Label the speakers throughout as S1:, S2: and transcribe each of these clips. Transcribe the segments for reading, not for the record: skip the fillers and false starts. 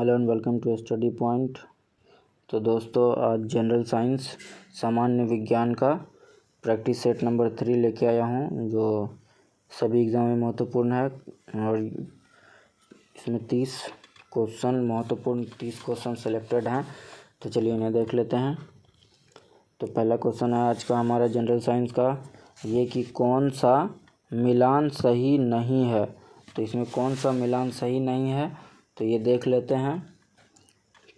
S1: Hello and welcome to Study Point. तो दोस्तों आज जनरल साइंस सामान्य विज्ञान का प्रैक्टिस सेट नंबर 3 लेके आया हूँ, जो सभी एग्ज़ाम में महत्वपूर्ण है और इसमें 30 क्वेश्चन महत्वपूर्ण 30 क्वेश्चन सेलेक्टेड हैं। तो चलिए इन्हें देख लेते हैं। तो पहला क्वेश्चन है आज का हमारा जनरल साइंस का, ये कि कौन सा मिलान सही नहीं है। तो इसमें कौन सा मिलान सही नहीं है तो ये देख लेते हैं।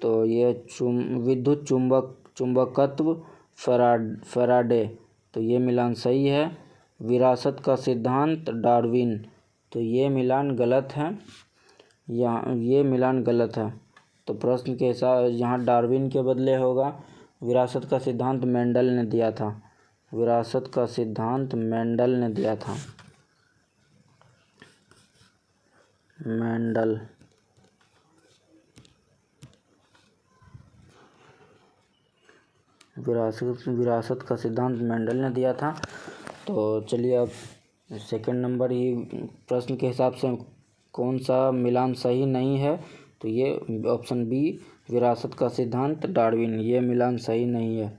S1: तो ये विद्युत चुंबकत्व फैराडे, तो ये मिलान सही है। विरासत का सिद्धांत डार्विन, तो ये मिलान गलत है। ये मिलान गलत है। तो प्रश्न के हिसाब यहाँ डार्विन के बदले होगा विरासत का सिद्धांत मेंडल ने दिया था। विरासत का सिद्धांत मेंडल ने दिया था। मेंडल विरासत का सिद्धांत मेंडल ने दिया था। तो चलिए अब सेकंड नंबर ही प्रश्न के हिसाब से कौन सा मिलान सही नहीं है, तो ये ऑप्शन बी विरासत का सिद्धांत डार्विन, ये मिलान सही नहीं है।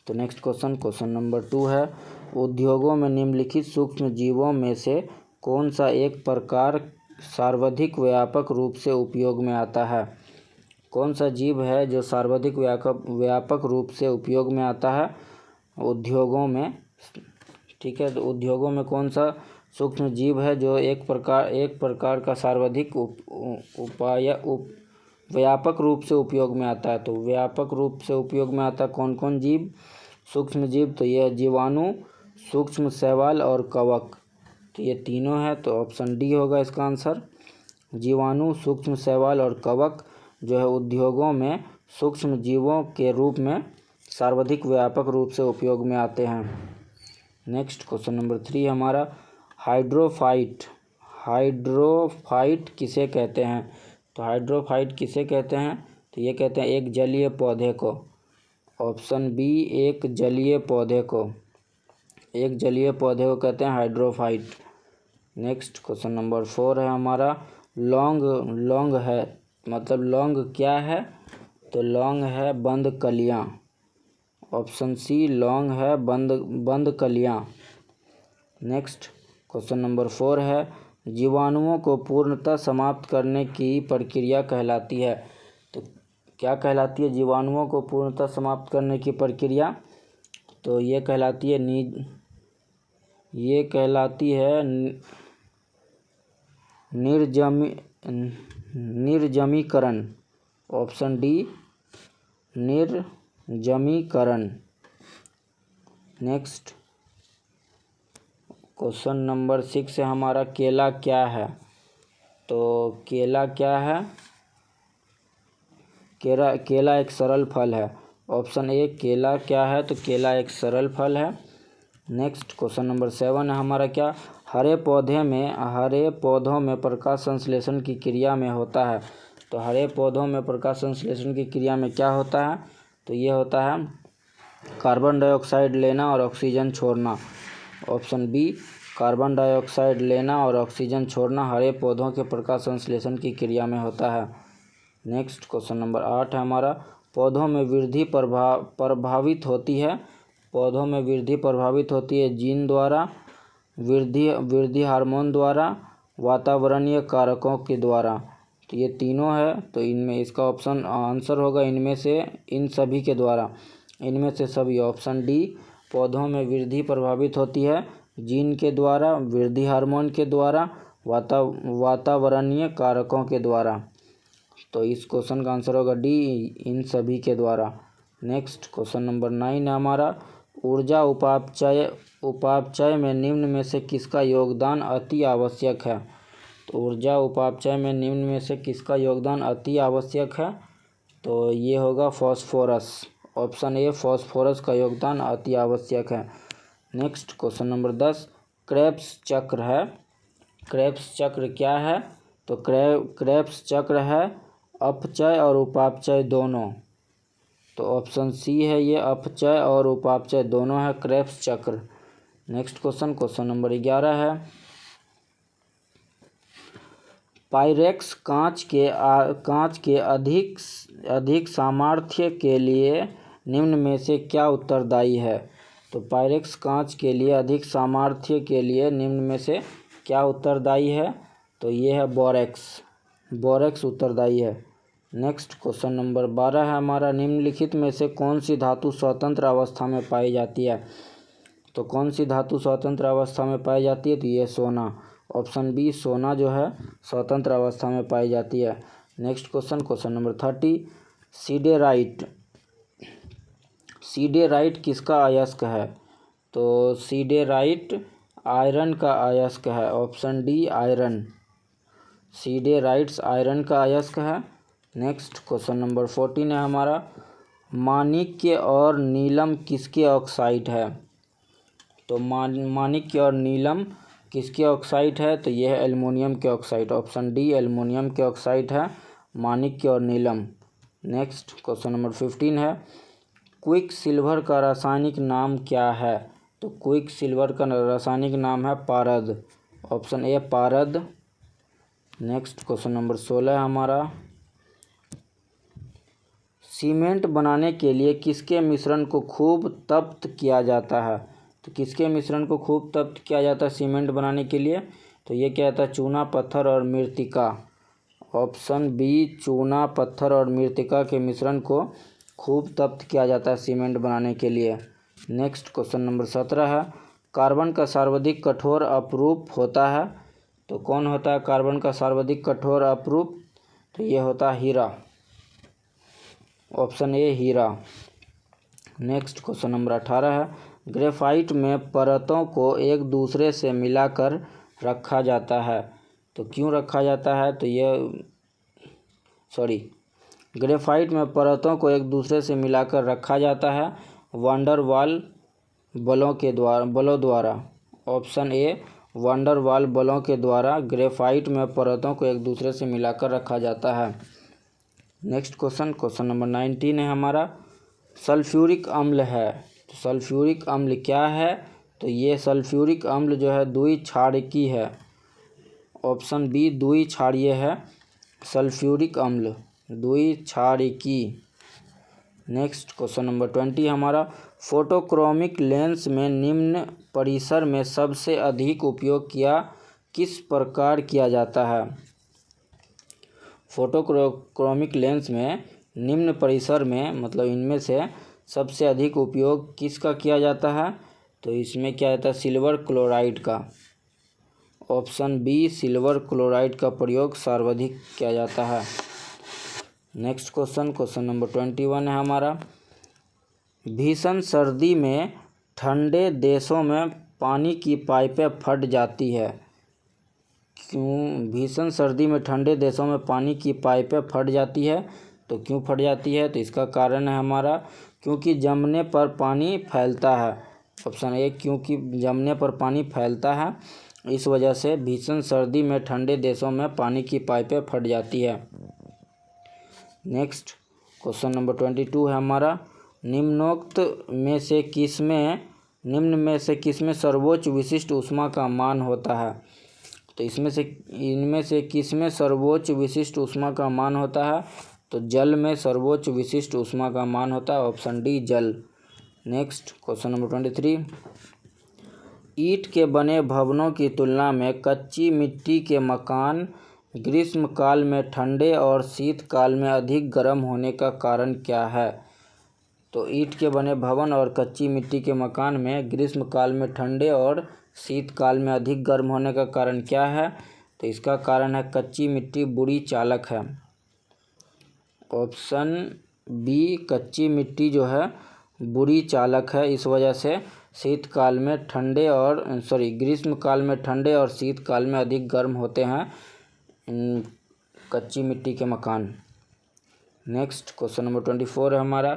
S1: तो नेक्स्ट क्वेश्चन नंबर 2 है, उद्योगों में निम्नलिखित सूक्ष्म जीवों में से कौन सा एक प्रकार सर्वाधिक व्यापक रूप से उपयोग में आता है। कौन सा जीव है जो सर्वाधिक व्यापक रूप से उपयोग में आता है उद्योगों में। ठीक है, तो उद्योगों में कौन सा सूक्ष्म जीव है जो एक प्रकार का सर्वाधिक व्यापक रूप से उपयोग में आता है। तो व्यापक रूप से उपयोग में आता है कौन कौन जीव, सूक्ष्म जीव। तो ये जीवाणु, सूक्ष्म शैवाल और कवक, तो ये तीनों है। तो ऑप्शन डी होगा इसका आंसर। जीवाणु, सूक्ष्म शैवाल और कवक जो है उद्योगों में सूक्ष्म जीवों के रूप में सर्वाधिक व्यापक रूप से उपयोग में आते हैं। नेक्स्ट क्वेश्चन नंबर 3 हमारा, हाइड्रोफाइट किसे कहते हैं। तो हाइड्रोफाइट किसे कहते हैं, तो ये कहते हैं एक जलीय पौधे को। ऑप्शन बी एक जलीय पौधे को कहते हैं हाइड्रोफाइट। नेक्स्ट क्वेश्चन नंबर 4 है हमारा, लौंग है मतलब लौंग क्या है, तो लौंग है बंद कलियां। ऑप्शन सी लौंग है बंद कलियां। नेक्स्ट क्वेश्चन नंबर 4 है, जीवाणुओं को पूर्णतः समाप्त करने की प्रक्रिया कहलाती है। तो क्या कहलाती है जीवाणुओं को पूर्णतः समाप्त करने की प्रक्रिया, तो ये कहलाती है निर्जमीकरण। ऑप्शन डी निर्जमीकरण। नेक्स्ट क्वेश्चन नंबर 6 है हमारा, केला क्या है। तो केला क्या है, केला एक सरल फल है। ऑप्शन ए केला क्या है, तो केला एक सरल फल है। नेक्स्ट क्वेश्चन नंबर 7 है हमारा, क्या हरे पौधों में प्रकाश संश्लेषण की क्रिया में होता है। तो हरे पौधों में प्रकाश संश्लेषण की क्रिया में क्या होता है, तो ये होता है कार्बन डाइऑक्साइड लेना और ऑक्सीजन छोड़ना। ऑप्शन बी कार्बन डाइऑक्साइड लेना और ऑक्सीजन छोड़ना हरे पौधों के प्रकाश संश्लेषण की क्रिया में होता है। नेक्स्ट क्वेश्चन नंबर 8 है हमारा, पौधों में वृद्धि प्रभावित होती है जीन द्वारा, वृद्धि हार्मोन द्वारा, वातावरणीय कारकों के द्वारा। तो ये तीनों है। तो इनमें इसका ऑप्शन आंसर होगा इन सभी के द्वारा, इनमें से सभी। ऑप्शन डी पौधों में वृद्धि प्रभावित होती है जीन के द्वारा, वृद्धि हार्मोन के द्वारा, वातावरणीय कारकों के द्वारा। तो इस क्वेश्चन का आंसर होगा डी इन सभी के द्वारा। नेक्स्ट क्वेश्चन नंबर 9 है हमारा, ऊर्जा उपापचय में निम्न में से किसका योगदान अति आवश्यक है। तो ऊर्जा उपापचय में निम्न में से किसका योगदान अति आवश्यक है, तो ये होगा फॉस्फोरस। ऑप्शन ए फॉस्फोरस का योगदान अति आवश्यक है। नेक्स्ट क्वेश्चन नंबर 10, क्रेब्स चक्र क्या है। तो क्रेब्स चक्र है अपचय और उपापचय दोनों। तो ऑप्शन सी है ये अपचय और उपापचय दोनों है क्रेब्स चक्र। नेक्स्ट क्वेश्चन नंबर 11 है, पायरेक्स कांच के अधिक सामर्थ्य के लिए निम्न में से क्या उत्तरदायी है। तो पायरेक्स कांच के लिए अधिक सामर्थ्य के लिए निम्न में से क्या उत्तरदायी है। तो ये है बोरेक्स उत्तरदायी है। नेक्स्ट क्वेश्चन नंबर 12 है हमारा, निम्नलिखित में से कौन सी धातु स्वतंत्र अवस्था में पाई जाती है। तो कौन सी धातु स्वतंत्र अवस्था में पाई जाती है। तो ये सोना, ऑप्शन बी सोना जो है स्वतंत्र अवस्था में पाई जाती है। नेक्स्ट क्वेश्चन नंबर 30, सीडेराइट किसका अयस्क है। तो सीडेराइट आयरन का अयस्क है, ऑप्शन डी आयरन। सीडेराइट्स आयरन का अयस्क है। नेक्स्ट क्वेश्चन नंबर 14 है हमारा, माणिक्य और नीलम किसके ऑक्साइड है। तो माणिक्य और नीलम किसके ऑक्साइड है। तो यह है एल्युमिनियम के ऑक्साइड, ऑप्शन डी एल्युमिनियम के ऑक्साइड है माणिक्य और नीलम। नेक्स्ट क्वेश्चन नंबर 15 है, क्विक सिल्वर का रासायनिक नाम क्या है। तो क्विक सिल्वर का रासायनिक नाम है पारद, ऑप्शन ए पारद। नेक्स्ट क्वेश्चन नंबर 16 है हमारा, सीमेंट बनाने के लिए किसके मिश्रण को खूब तप्त किया जाता है। तो किसके मिश्रण को खूब तप्त किया जाता है सीमेंट बनाने के लिए। तो ये क्या आता है, चूना पत्थर और मृत्तिका, ऑप्शन बी चूना पत्थर और मृत्तिका के मिश्रण को खूब तप्त किया जाता है सीमेंट बनाने के लिए। नेक्स्ट क्वेश्चन नंबर 17 है, कार्बन का सर्वाधिक कठोर अपरूप होता है। तो कौन होता है कार्बन का सर्वाधिक कठोर अपरूप। तो ये होता है हीरा, ऑप्शन ए हीरा। नेक्स्ट क्वेश्चन नंबर 18 है, ग्रेफाइट में परतों को एक दूसरे से मिलाकर रखा जाता है। तो क्यों रखा जाता है। तो ग्रेफाइट में परतों को एक दूसरे से मिलाकर रखा जाता है वांडर वाल बलों द्वारा, ऑप्शन ए वांडर वाल बलों के द्वारा ग्रेफाइट में परतों को एक दूसरे से मिलाकर रखा जाता है। नेक्स्ट क्वेश्चन नंबर 19 है हमारा, सल्फ्यूरिक अम्ल है। तो सल्फ्यूरिक अम्ल क्या है। तो ये सल्फ्यूरिक अम्ल जो है द्विक्षारकी है, ऑप्शन बी द्विक्षारीय है सल्फ्यूरिक अम्ल, द्विक्षारिकी। नेक्स्ट क्वेश्चन नंबर 20 हमारा, फोटोक्रोमिक लेंस में निम्न परिसर में सबसे अधिक उपयोग किस प्रकार किया जाता है। फोटोक्रोमिक लेंस में निम्न परिसर में मतलब इनमें से सबसे अधिक उपयोग किसका किया जाता है। तो इसमें क्या आता है सिल्वर क्लोराइड का, ऑप्शन बी सिल्वर क्लोराइड का प्रयोग सर्वाधिक किया जाता है। नेक्स्ट क्वेश्चन नंबर 21 है हमारा, भीषण सर्दी में ठंडे देशों में पानी की पाइपें फट जाती है। क्यों भीषण सर्दी में ठंडे देशों में पानी की पाइपें फट जाती है। तो क्यों फट जाती है। तो इसका कारण है हमारा क्योंकि जमने पर पानी फैलता है, ऑप्शन ए क्योंकि जमने पर पानी फैलता है, इस वजह से भीषण सर्दी में ठंडे देशों में पानी की पाइपें फट जाती है। नेक्स्ट क्वेश्चन नंबर 22 है हमारा, निम्न में से किसमें सर्वोच्च विशिष्ट ऊष्मा का मान होता है। तो इनमें से किसमें सर्वोच्च विशिष्ट ऊष्मा का मान होता है। तो जल में सर्वोच्च विशिष्ट ऊष्मा का मान होता है, ऑप्शन डी जल। नेक्स्ट क्वेश्चन नंबर 23, ईंट के बने भवनों की तुलना में कच्ची मिट्टी के मकान ग्रीष्म काल में ठंडे और शीतकाल में अधिक गर्म होने का कारण क्या है। तो ईंट के बने भवन और कच्ची मिट्टी के मकान में ग्रीष्म काल में ठंडे और शीतकाल में अधिक गर्म होने का कारण क्या है। तो इसका कारण है कच्ची मिट्टी बुरी चालक है, ऑप्शन बी कच्ची मिट्टी जो है बुरी चालक है, इस वजह से ग्रीष्म काल में ठंडे और शीतकाल में अधिक गर्म होते हैं कच्ची मिट्टी के मकान। नेक्स्ट क्वेश्चन नंबर 24 है हमारा,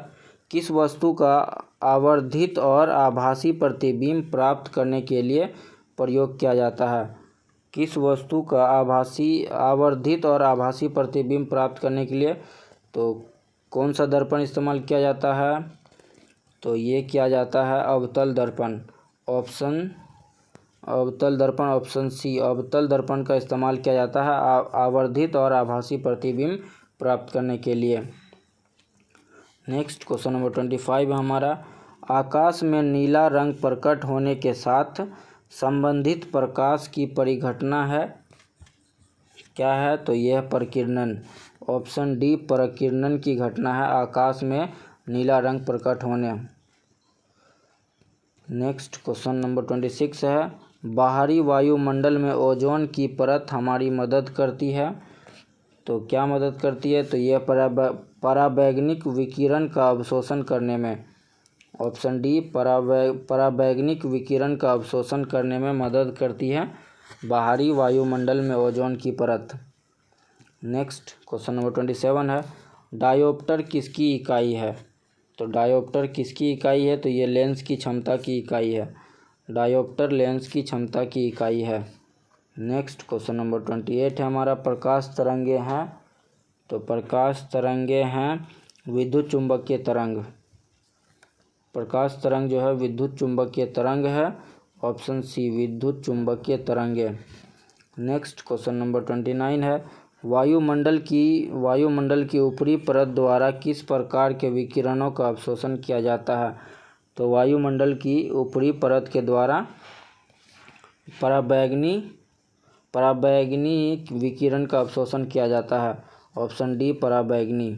S1: किस वस्तु का आवर्धित और आभासी प्रतिबिंब प्राप्त करने के लिए प्रयोग किया जाता है। किस वस्तु का आवर्धित और आभासी प्रतिबिंब प्राप्त करने के लिए तो कौन सा दर्पण इस्तेमाल किया जाता है। तो ये किया जाता है अवतल दर्पण, ऑप्शन अवतल दर्पण, ऑप्शन सी अवतल दर्पण का इस्तेमाल किया जाता है आवर्धित और आभासी प्रतिबिंब प्राप्त करने के लिए। नेक्स्ट क्वेश्चन नंबर 25 है हमारा, आकाश में नीला रंग प्रकट होने के साथ संबंधित प्रकाश की परिघटना है, क्या है? तो यह प्रकीर्णन, ऑप्शन डी प्रकीर्णन की घटना है आकाश में नीला रंग प्रकट होने। नेक्स्ट क्वेश्चन नंबर 26 है, बाहरी वायुमंडल में ओजोन की परत हमारी मदद करती है, तो क्या मदद करती है? तो यह पराबैंगनिक विकिरण का अवशोषण करने में, ऑप्शन डी पराबैंगनिक विकिरण का अवशोषण करने में मदद करती है बाहरी वायुमंडल में ओजोन की परत। नेक्स्ट क्वेश्चन नंबर 27 है, डायोप्टर किसकी इकाई है? तो डायोप्टर किसकी इकाई है? तो ये लेंस की क्षमता की इकाई है। डायोप्टर लेंस की क्षमता की इकाई है। नेक्स्ट क्वेश्चन नंबर 28 है हमारा, प्रकाश तरंगे हैं, तो प्रकाश तरंगे हैं विद्युत चुंबकीय तरंग। प्रकाश तरंग जो है विद्युत चुंबकीय तरंग है, ऑप्शन सी विद्युत चुंबकीय तरंगे। नेक्स्ट क्वेश्चन नंबर 29 है, वायुमंडल की ऊपरी परत द्वारा किस प्रकार के विकिरणों का अवशोषण किया जाता है? तो वायुमंडल की ऊपरी परत के द्वारा पराबैंगनी विकिरण का अवशोषण किया जाता है, ऑप्शन डी पराबैंगनी।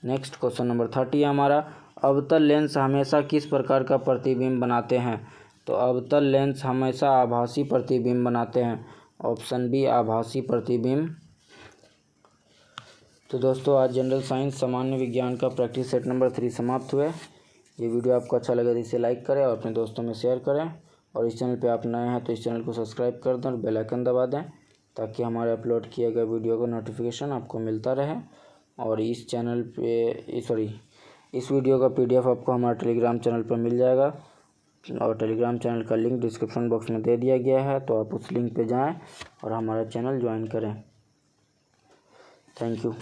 S1: नेक्स्ट क्वेश्चन नंबर 30 हमारा, अवतल लेंस हमेशा किस प्रकार का प्रतिबिंब बनाते हैं? तो अवतल लेंस हमेशा आभासी प्रतिबिंब बनाते हैं, ऑप्शन बी आभासी प्रतिबिंब। तो दोस्तों आज जनरल साइंस सामान्य विज्ञान का प्रैक्टिस सेट नंबर 3 समाप्त हुए। ये वीडियो आपको अच्छा लगे तो इसे लाइक करें और अपने दोस्तों में शेयर करें, और इस चैनल पे आप नए हैं तो इस चैनल को सब्सक्राइब कर दें और बेल आइकन दबा दें, ताकि हमारे अपलोड किए गए वीडियो का नोटिफिकेशन आपको मिलता रहे। और इस चैनल पे इस वीडियो का PDF आपको हमारे टेलीग्राम चैनल पर मिल जाएगा, और टेलीग्राम चैनल का लिंक डिस्क्रिप्शन बॉक्स में दे दिया गया है, तो आप उस लिंक पे जाएँ और हमारा चैनल ज्वाइन करें। Thank you.